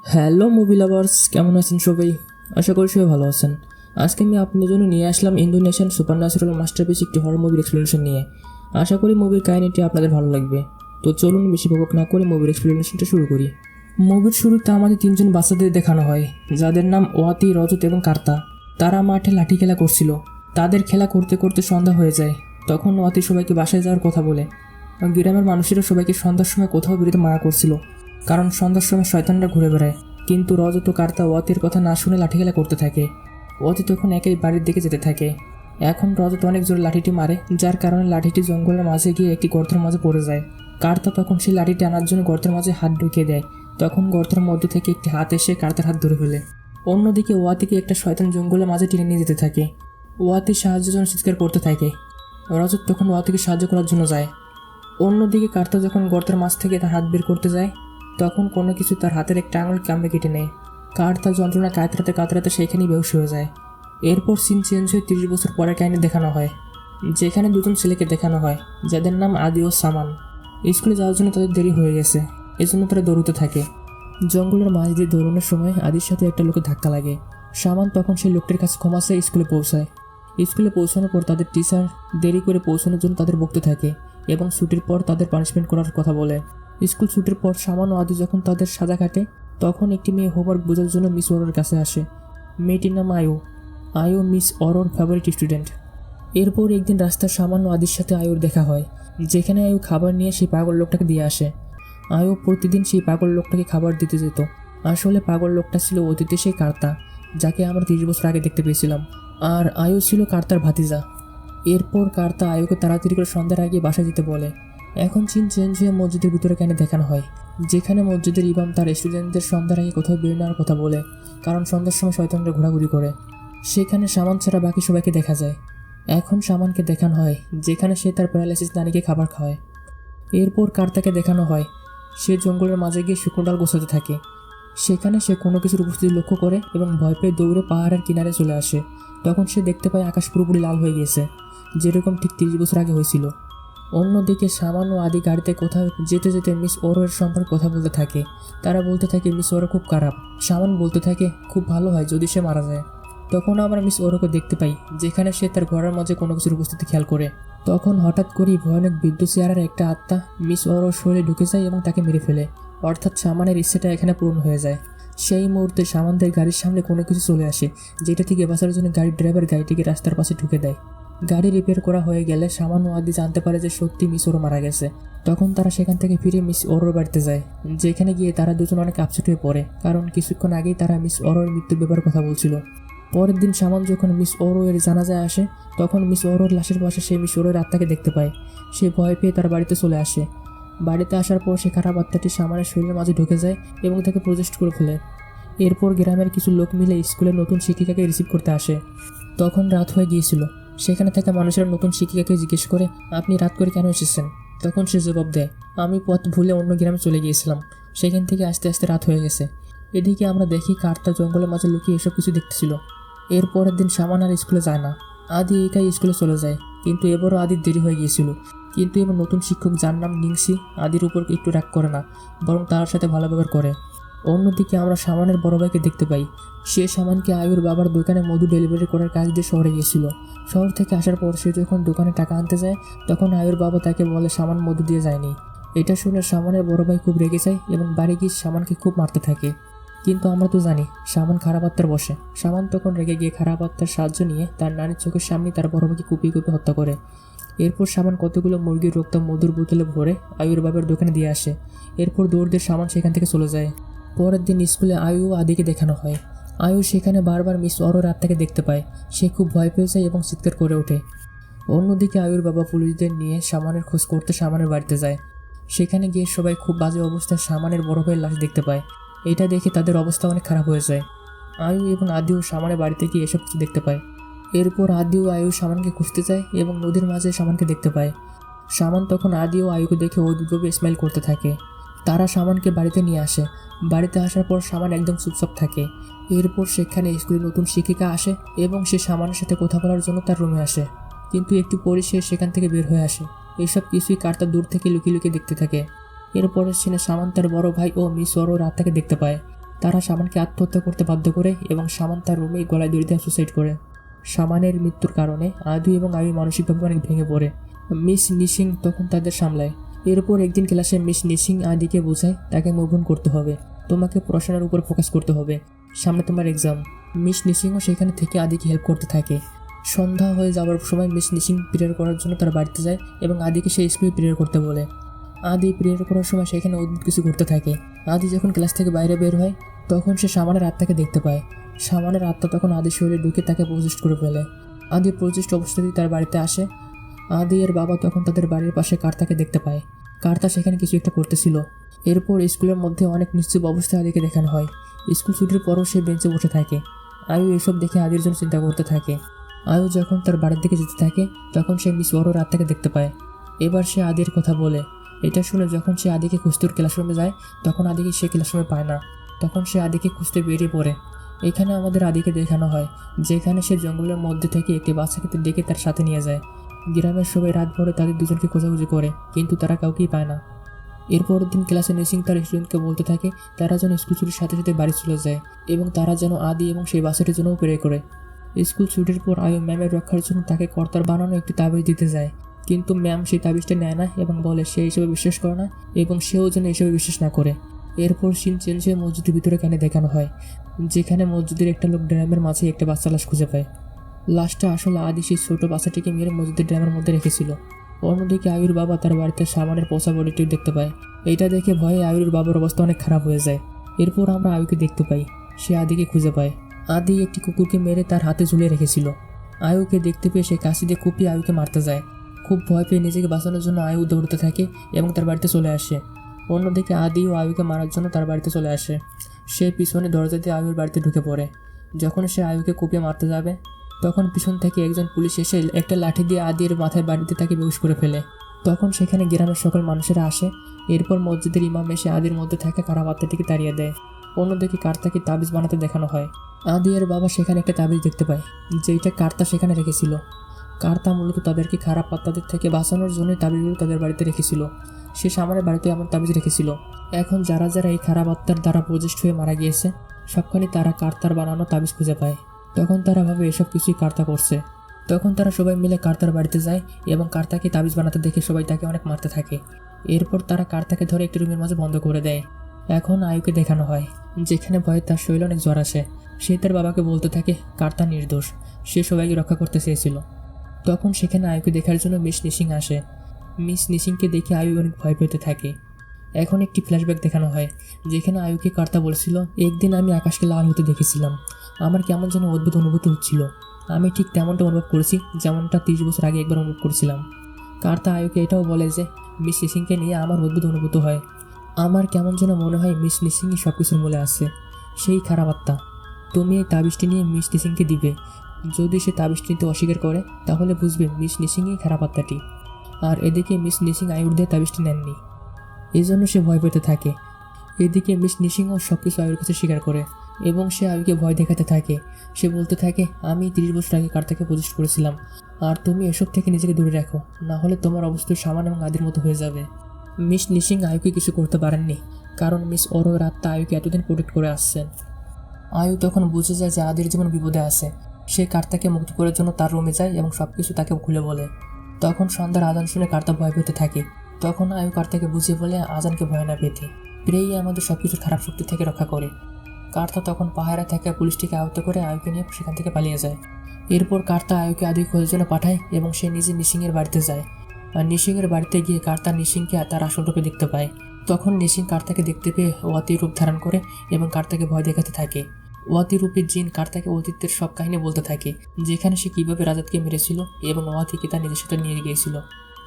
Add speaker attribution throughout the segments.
Speaker 1: Hello movie lovers, কেমন আছেন সবাই? আশা করি সবাই ভালো আছেন। আজকে আমি আপনাদের জন্য নিয়ে আসলাম ইন্দোনেশিয়ান সুপারন্যাচুরাল মাস্টারপিস একটি হরর মুভির এক্সপ্লেনেশন নিয়ে। আশা করি মুভির কাহিনীটি আপনাদের ভালো লাগবে। তো চলুন বেশি বকবক না করে মুভির এক্সপ্লেনেশনটা শুরু করি। মুভির শুরুতে আমাদের তিনজন বাচ্চাদের দেখানো হয়, যাদের নাম ওয়াতি, রজত এবং কার্তা। তারা মাঠে লাঠি খেলা করছিল। তাদের খেলা করতে করতে সন্ধ্যা হয়ে যায়। তখন ওয়াতি সবাইকে বাসায় যাওয়ার কথা বলে। গ্রামের মানুষেরা সবাইকে সন্ধ্যার সময় কোথাও বেরোতে মানা করছিল, কারণ সন্ধ্যার সময় শয়তানরা ঘুরে বেড়ায়। কিন্তু রজত ও কার্তা ওয়াতির কথা না শুনে লাঠি খেলা করতে থাকে। ওয়াতি তখন একাই বাড়ির দিকে যেতে থাকে। এখন রজত অনেক জোরে লাঠিটি মারে, যার কারণে লাঠিটি জঙ্গলের মাঝে গিয়ে একটি গর্তের মাঝে পড়ে যায়। কার্তা তখন সেই লাঠিটি আনার জন্য গর্তের মাঝে হাত ঢুকিয়ে দেয়। তখন গর্তের মধ্যে থেকে একটি হাত এসে কার্তার হাত ধরে ফেলে। অন্যদিকে ওয়াতিকে একটা শয়তান জঙ্গলের মাঝে টেনে নিয়ে যেতে থাকে। ওয়াতি সাহায্যের জন্য চিৎকার করতে থাকে। রজত তখন ওয়াতিকে সাহায্য করার জন্য যায়। অন্যদিকে কার্তা যখন গর্তের মাছ থেকে তার হাত বের করতে যায়, তখন কোনো কিছু তার হাতের একটা আঙুল কামড়ে কেটে নেয়। কার্তা যন্ত্রণা কাতরাতে কাতরাতে সেখানেই বেহুশ হয়ে যায়। এরপর সিন চেঞ্জ হয়ে 30 বছর পরের কাহিনী দেখানো হয়, যেখানে দুজন ছেলেকে দেখানো হয়, যাদের নাম আদি ও সামান। স্কুলে যাওয়ার জন্য তাদের দেরি হয়ে গেছে, এজন্য তারা দৌড়তে থাকে। জঙ্গলের মাঝ দিয়ে দৌড়ানোর সময় আদির সাথে একটা লোকের ধাক্কা লাগে। সামান তখন সেই লোকটির কাছে ক্ষমা চেয়ে স্কুলে পৌঁছায়। স্কুলে পৌঁছানোর পর তাদের টিচার দেরি করে পৌঁছানোর জন্য তাদের বকতে থাকে এবং ছুটির পর তাদের পানিশমেন্ট করার কথা বলে। স্কুল ছুটির পর সামান ও আদি যখন তাদের সাজা কাটে, তখন একটি মেয়ে হোমওয়ার্ক বোঝার জন্য মিস অরোর কাছে আসে। মেয়েটির নাম আয়ু। আয়ু মিস অরোর ফেভারিট স্টুডেন্ট। এরপর একদিন রাস্তার সামান্য আদির সাথে আয়ুর দেখা হয়, যেখানে আয়ু খাবার নিয়ে সেই পাগল লোকটাকে দিয়ে আসে। আয়ু প্রতিদিন সেই পাগল লোকটাকে খাবার দিতে যেত। আসলে পাগল লোকটা ছিল অতীতে সেই কার্তা, যাকে আমরা 30 বছর আগে দেখতে পেয়েছিলাম। আর আয়ু ছিল কার্তার ভাতিজা। এরপর কার্তা আয়ুকে তাড়াতাড়ি করে সন্ধ্যার আগে বাসায় যেতে বলে। এখন সিন চেঞ্জ হয়ে মসজিদের ভিতরে কেন দেখানো হয়, যেখানে মসজিদের ইমাম তার স্টুডেন্টদের সন্ধ্যার আগে কোথাও বেরোনোর কথা বলে, কারণ সন্ধ্যার সময় শয়তানরা ঘোরাঘুরি করে। সেখানে সামান ছাড়া বাকি সবাইকে দেখা যায়। এখন সামানকে দেখানো হয়, যেখানে সে তার প্যারালাইসিস নারীকে খাবার খাওয়ায়। এরপর কার্তাকে দেখানো হয়, সে জঙ্গলের মাঝে গিয়ে শুকনো ডাল গোছাতে থাকে। সেখানে সে কোনো কিছুর উপস্থিতি লক্ষ্য করে এবং ভয় পেয়ে দৌড়ে পাহাড়ের কিনারে চলে আসে। তখন সে দেখতে পায় আকাশ পুরোপুরি লাল হয়ে গিয়েছে, যেরকম ঠিক 30 বছর আগে হয়েছিল। অন্যদিকে সামান ও আদি গাড়িতে কোথাও যেতে যেতে মিস ওরোর সম্পর্কে কথা বলতে থাকে। তারা বলতে থাকে মিস ওরো খুব খারাপ। সামান বলতে থাকে খুব ভালো হয় যদি সে মারা যায়। তখন আমরা মিস ওরোকে দেখতে পাই, যেখানে সে তার ঘরের মাঝে কোনো কিছুর উপস্থিতি খেয়াল করে। তখন হঠাৎ করেই ভয়ানক বিদ্যুৎ চেহারার একটা আত্মা মিস ওরোর শরীরে ঢুকে যায় এবং তাকে মেরে ফেলে। অর্থাৎ সামানের ইচ্ছেটা এখানে পূরণ হয়ে যায়। সেই মুহূর্তে সামানদের গাড়ির সামনে কোনো কিছু চলে আসে, যেটা থেকে বাঁচার জন্য গাড়ির ড্রাইভার গাড়িটিকে রাস্তার পাশে ঢুকে দেয়। গাড়ি রিপেয়ার করা হয়ে গেলে সামান ও আদি জানতে পারে যে সত্যি মিস ওরো মারা গেছে। তখন তারা সেখান থেকে ফিরে মিস ওরোর বাড়িতে যায়, যেখানে গিয়ে তারা দুজন অনেক আপসেট হয়ে পড়ে, কারণ কিছুক্ষণ আগেই তারা মিস ওরোর মৃত্যুর ব্যাপারে কথা বলছিল। পরের দিন সামান যখন মিস ওরো এর জানাজায় আসে, তখন মিস ওরোর লাশের পাশে সে মিস ওরোর আত্মাকে দেখতে পায়। সে ভয় পেয়ে তার বাড়িতে চলে আসে। বাড়িতে আসার পর সে খারাপ আত্মাটি সামানের শরীরের মাঝে ঢুকে যায় এবং তাকে প্রজেস্ট করে ফেলে। এরপর গ্রামের কিছু লোক মিলে স্কুলের নতুন শিক্ষিকাকে রিসিভ করতে আসে। তখন রাত হয়ে গিয়েছিল। সেখানে থাকা মানুষেরা নতুন শিক্ষিকাকে জিজ্ঞেস করে, আপনি রাত করে কেন এসেছেন? তখন সে জবাব দেয়, আমি পথ ভুলে অন্য গ্রামে চলে গিয়েছিলাম, সেখান থেকে আস্তে আস্তে রাত হয়ে গেছে। এদিকে আমরা দেখি কার্তা জঙ্গলের মাঝে লুকিয়ে এসব কিছু দেখতেছিল। এর পরের দিন সামান আর স্কুলে যায় না। আদি একাই স্কুলে চলে যায়, কিন্তু এবারও আদির দেরি হয়ে গিয়েছিল। কিন্তু এবার নতুন শিক্ষক, যার নাম নিংসি, আদির উপর একটু রাগ করে না, বরং তার সাথে ভালো ব্যবহার করে। অন্যদিকে আমরা সামানের বড় ভাইকে দেখতে পাই। সে সামানকে আয়ুর বাবার দোকানে মধু ডেলিভারি করার কাজ দিয়ে শহরে গিয়েছিল। শহর থেকে আসার পর সে যখন দোকানে টাকা আনতে যায়, তখন আয়ুর বাবা তাকে বলে সামান মধু দিয়ে যায়নি। এটা শুনে সামানের বড় ভাই খুব রেগে যায় এবং বাড়ি গিয়ে সামানকে খুব মারতে থাকে। কিন্তু আমরা তো জানি সামান খারাপ আত্মার বসে। সামান তখন রেগে গিয়ে খারাপ আত্মার সাহায্য নিয়ে তার নানির চোখের সামনে তার বড় ভাইকে কুপিয়ে কুপিয়ে হত্যা করে। এরপর সামান কতগুলো মুরগির রক্ত মধুর বোতলে ভরে আয়ুর বাবার দোকানে দিয়ে আসে। এরপর দৌড় দিয়ে সামান সেখান থেকে চলে যায়। পরের দিন স্কুলে আয়ু ও আদিকে দেখানো হয়। আয়ু সেখানে বারবার মিস অরোর আত্মাকে দেখতে পায়। সে খুব ভয় পেয়ে যায় এবং চিৎকার করে ওঠে। অন্যদিকে আয়ুর বাবা পুলিশদের নিয়ে সামানের খোঁজ করতে সামানের বাড়িতে যায়। সেখানে গিয়ে সবাই খুব বাজে অবস্থায় সামানের বড় ভাইয়ের লাশ দেখতে পায়। এটা দেখে তাদের অবস্থা অনেক খারাপ হয়ে যায়। আয়ু এবং আদিও সামানের বাড়িতে গিয়ে এসব কিছু দেখতে পায়। এরপর আদি ও আয়ু সামানকে খুঁজতে যায় এবং নদীর মাঝে সামানকে দেখতে পায়। সামান তখন আদি ও আয়ুকে দেখে অদ্ভুতভাবে স্মাইল করতে থাকে। তারা সামানকে বাড়িতে নিয়ে আসে। বাড়িতে আসার পর সামান একদম চুপচাপ থাকে। এরপর সেখানে স্কুলে নতুন শিক্ষিকা আসে এবং সে সামানের সাথে কথা বলার জন্য তার রুমে আসে, কিন্তু একটু পরে সে সেখান থেকে বের হয়ে আসে। এইসব কিছুই কার্তা দূর থেকে লুকিয়ে লুকিয়ে দেখতে থাকে। এরপরের সিনে সামান তার বড় ভাই ও মিস ওরোর আত্মাকে দেখতে পায়। তারা সামানকে আত্মহত্যা করতে বাধ্য করে এবং সামান তার রুমে গলায় দড়ি দিয়ে সুসাইড করে। সামানের মৃত্যুর কারণে আদু এবং আয়ু মানসিকভাবে অনেক ভেঙে পড়ে। মিস নিশিং তখন তাদের সামলায়। এরপর একদিন ক্লাসে মিস নিশিং আদিকে বোঝায় তাকে মুভ অন করতে হবে, তোমাকে পড়াশোনার উপর ফোকাস করতে হবে, সামনে তোমার এক্সাম। মিস নিশিংও সেখানে থেকে আদিকে হেল্প করতে থাকে। সন্ধ্যা হয়ে যাওয়ার সময় মিস নিশিং প্রেয়ার করার জন্য তার বাড়িতে যায় এবং আদিকে সেই স্কুলে প্রেয়ার করতে বলে। আদি প্রেয়ার করার সময় সেখানে অদ্ভুত কিছু ঘটতে থাকে। আদি যখন ক্লাস থেকে বাইরে বের হয় তখন সে সামানের আত্মাকে দেখতে পায়। সামানের আত্মা তখন আদির শরীরে ঢুকে তাকে প্রজেস্ট করে ফেলে। আদি প্রজেস্ট অবস্থাতেই তার বাড়িতে আসে। আদি এর বাবা তখন তাদের বাড়ির পাশে কার্তাকে দেখতে পায়। কার্তা সেখানে কিছু একটা করতেছিল। এরপর স্কুলের মধ্যে অনেক নিশ্চুপ অবস্থায় আদিকে দেখানো হয়। স্কুল ছুটির পরও সে বেঞ্চে বসে থাকে। আয়ু এসব দেখে আদির জন্য চিন্তা করতে থাকে। আয়ু যখন তার বাড়ির দিকে যেতে থাকে তখন সে মিস ওরোর আত্মাকে দেখতে পায়। এবার সে আদির কথা বলে। এটা শুনে যখন সে আদিকে খুঁজতে ক্লাসরুমে যায় তখন আদিকে সে ক্লাসরুমে পায় না। তখন সে আদিকে খুঁজতে বেরিয়ে পড়ে। এখানে আমাদের আদিকে দেখানো হয় যেখানে সে জঙ্গলের মধ্যে থেকে একটি বাচ্চাকে ডেকে তার সাথে নিয়ে যায়। গ্রামের সবাই রাত ভরে তাদের দুজনকে খোঁজাখুঁজি করে কিন্তু তারা কাউকেই পায় না। এরপরের দিন ক্লাসে নিশিং তার স্টুডেন্টকে বলতে থাকে তারা যেন স্কুল ছুটির সাথে সাথে বাড়ি চলে যায় এবং তারা যেন আদি এবং সেই বাচ্চাটির জন্যও প্রে করে। স্কুল ছুটির পর আয়ু ম্যামের রক্ষার জন্য তাকে কর্তার বানানো একটি তাবিজ দিতে যায়, কিন্তু ম্যাম সেই তাবিজটা নেয় না এবং বলে সে হিসেবে বিশ্বাস করে না এবং সেও যেন এসবে বিশ্বাস না করে। এরপর সিন চেঞ্জ হয়ে মসজিদের ভিতরে কেন দেখানো হয় যেখানে মসজিদের একটা লোক ড্রামের মাঝে একটা বাচ্চা লাশ খুঁজে পায়। লাশটা আসলে আদি সেই ছোট বাচ্চাটিকে মেরে মসজিদের ড্রামের মধ্যে রেখেছিল। অন্যদিকে আয়ুর বাবা তার বাড়িতে সামানের পচা বডিটি দেখতে পায়। এইটা দেখে ভয়ে আয়ুর বাবার অবস্থা অনেক খারাপ হয়ে যায়। এরপর আমরা আয়ুকে দেখতে পাই, সে আদিকে খুঁজে পায়। আদি একটি কুকুরকে মেরে তার হাতে ঝুলিয়ে রেখেছিল। আয়ুকে দেখতে পেয়ে সে কাশি দিয়ে কুপিয়ে আয়ুকে মারতে যায়। খুব ভয় পেয়ে নিজেকে বাঁচানোর জন্য আয়ু দৌড়তে থাকে এবং তার বাড়িতে চলে আসে। অন্যদিকে আদিও আয়ুকে মারার জন্য তার বাড়িতে চলে আসে। সে পিছনে দরজা দিয়ে আয়ুর বাড়িতে ঢুকে পড়ে। যখন সে আয়ুকে কুপিয়ে মারতে যাবে তখন পিছন থেকে একজন পুলিশ এসে একটা লাঠি দিয়ে আদির মাথায় বাড়িতে তাকে বেহুশ করে ফেলে। তখন সেখানে গ্রামের সকল মানুষেরা আসে। এরপর মসজিদের ইমাম এসে আদির মধ্যে থাকা খারাপ আত্মাটিকে তাড়িয়ে দেয়। অন্যদিকে কার্তাকে তাবিজ বানাতে দেখানো হয়। আদি এর বাবা সেখানে একটা তাবিজ দেখতে পায় যেটা কার্তা সেখানে রেখেছিল। কার্তা মূলত তাদেরকে খারাপ আত্মাদের থেকে বাঁচানোর জন্যই তাবিজগুলো তাদের বাড়িতে রেখেছিল। সে সামানের বাড়িতে এমন তাবিজ রেখেছিল। এখন যারা যারা এই খারাপ আত্মার দ্বারা প্রজেস্ট হয়ে মারা গিয়েছে সবখানে তারা কার্তার বানানো তাবিজ খুঁজে পায়। তখন তারা ভাবে এসব কিছুই কার্তা করছে। তখন তারা সবাই মিলে কার্তার বাড়িতে যায় এবং কার্তাকে তাবিজ বানাতে দেখে সবাই তাকে অনেক মারতে থাকে। এরপর তারা কার্তাকে ধরে একটি রুমের মাঝে বন্ধ করে দেয়। এখন আয়ুকে দেখানো হয় যেখানে ভয়ে তার শরীরে অনেক জ্বর আসে। সে তার বাবাকে বলতে থাকে কার্তা নির্দোষ, সে সবাইকে রক্ষা করতে চেয়েছিল। তখন সেখানে আয়ুকে দেখার জন্য মিস নিশিং আসে। মিস নিশিংকে দেখে আয়ু অনেক ভয় পেতে থাকে। এখন একটি ফ্ল্যাশব্যাক দেখানো হয় যেখানে আয়ুকে কার্তা বলছিল একদিন আমি আকাশকে লাল হতে দেখেছিলাম, আমার কেমন যেন অদ্ভুত অনুভূতি হচ্ছিল। আমি ঠিক তেমনটা অনুভব করেছি যেমনটা 30 বছর আগে একবার অনুভব করেছিলাম। কার্তা আয়ুকে এটাও বলে যে মিস নিশিংকে নিয়ে আমার অদ্ভুত অনুভূত হয়। আমার কেমন যেন মনে হয় মিস নিশিংই সব কিছুর মূলে আছে, সেই খারাপ আত্মা। তুমি এই তাবিজটি নিয়ে মিস নিশিংকে দিবে। যদি সে তাবিজটি নিতে অস্বীকার করে তাহলে বুঝবে মিস নিশিংই খারাপ আত্মাটি। আর এদিকে মিস নিশিং আয়ুর দিয়ে তাবিজটি নেননি, এই জন্য সে ভয় পেতে থাকে। এদিকে মিস নিশিংও সব কিছু আয়ুর কাছে স্বীকার করে এবং সে আয়ুকে ভয় দেখাতে থাকে। সে বলতে থাকে আমি 30 বছর আগে কার্তাকে প্রজেস্ট করেছিলাম, আর তুমি এসব থেকে নিজেকে দূরে রাখো, না হলে তোমার অবস্থা সামান এবং আদির মতো হয়ে যাবে। মিস নিশিং আয়ুকে কিছু করতে পারেননি কারণ মিস ওরোর আত্মা আয়ুকে এতদিন প্রোটেক্ট করে আসছেন। আয়ু তখন বুঝে যায় যে আদির জীবন বিপদে আছে। সে কার্তাকে মুক্ত করার জন্য তার রুমে যায় এবং সব কিছু তাকে খুলে বলে। তখন সন্ধ্যার আজান শুনে কার্তা ভয় পেতে থাকে। তখন আয়ু কার্তাকে বুঝিয়ে বলে আজানকে ভয় না পেতে, প্রেই আমাদের সব কিছুর খারাপ শক্তি থেকে রক্ষা করে। কার্তা তখন পাহাড়ে থাকা পুলিশটিকে আহত করে আয়ুকে নিয়ে সেখান থেকে পালিয়ে যায়। এরপর কার্তা আয়ুকে আদি খোঁজার জন্য পাঠায় এবং সে নিজে নিশিংয়ের বাড়িতে যায়। আর নিশিংয়ের বাড়িতে গিয়ে কার্তা নিশিংকে তার আসল রূপে দেখতে পায়। তখন নিশিং কার্তাকে দেখতে পেয়ে ওয়াতি রূপ ধারণ করে এবং কার্তাকে ভয় দেখাতে থাকে। ওয়াতি রূপের জিন কার্তাকে অতীতের সব কাহিনী বলতে থাকে, যেখানে সে কিভাবে রাজাতকে মেরেছিল এবং ওয়াতিকে তার নিজের সাথে নিয়ে গিয়েছিল।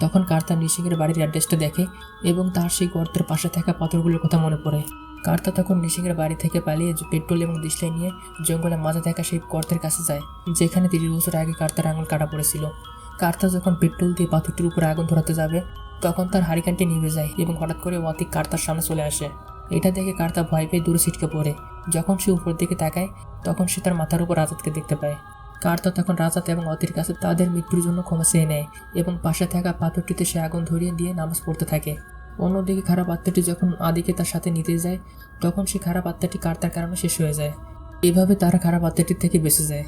Speaker 1: তখন কার্তা নিশিংয়ের বাড়ির অ্যাড্রেসটা দেখে এবং তার সেই গর্তের পাশে থাকা পাথরগুলোর কথা মনে পড়ে। কার্তা তখন নিশিংয়ের বাড়ি থেকে পালিয়ে পেট্রোল এবং ডিসলাই নিয়ে জঙ্গলের মাঝে থাকা সেই গর্তের কাছে যায় যেখানে 30 বছর আগে কার্তার আঙুল কাটা পড়েছিল। কার্তা যখন পেট্রোল দিয়ে পাথরটির উপরে আগুন ধরাতে যাবে তখন তার হারিকেনটি নিভে যায় এবং হঠাৎ করে ওয়াতি কার্তার সামনে চলে আসে। এটা দেখে কার্তা ভয় পেয়ে দূরে ছিটকে পড়ে। যখন সে উপর দিকে তাকায় তখন সে তার মাথার উপর রাজাতকে দেখতে পায়। কার্তা তখন রাজাত এবং ওয়াতির কাছে তাদের মৃত্যুর জন্য ক্ষমা চেয়ে নেয় এবং পাশে থাকা পাথরটিতে সে আগুন ধরিয়ে দিয়ে নামাজ পড়তে থাকে। অন্যদিকে খারাপ আত্মাটি যখন আদিকে তার সাথে নিতে যায় তখন সেই খারাপ আত্মাটি কার্তার কারণে শেষ হয়ে যায়। এভাবে তারা খারাপ আত্মাটির থেকে বেঁচে যায়।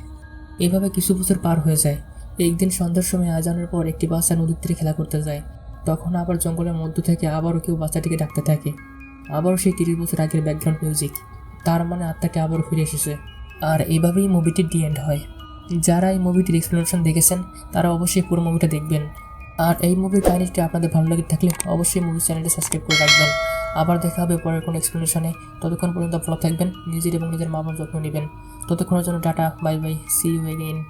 Speaker 1: এভাবে কিছু বছর পার হয়ে যায়। একদিন সন্ধ্যার সময় আজানের পর একটি বাচ্চা নদীর তীরে খেলা করতে যায়। তখন আবার জঙ্গলের মধ্য থেকে আবারও কেউ বাচ্চাটিকে ডাকতে থাকে। আবারও সেই 30 বছর আগের ব্যাকগ্রাউন্ড মিউজিক। তার মানে আত্মাটি আবারও ফিরে এসেছে। আর এইভাবেই মুভিটির ডি এন্ড হয়। যারা এই মুভিটির এক্সপ্লেনেশন দেখেছেন তারা অবশ্যই পুরো মুভিটা দেখবেন। আর এই মুভির কাহিনীটি আপনাদের ভালো লেগে থাকলে অবশ্যই মুভি চ্যানেলটি সাবস্ক্রাইব করে রাখবেন। আবার দেখা হবে পরের কোনো এক্সপ্লেনেশনে। ততক্ষণ পর্যন্ত ভালো থাকবেন, নিজের এবং নিজের মা বাবার যত্ন নেবেন। ততক্ষণের জন্য tata, bye bye, see you again.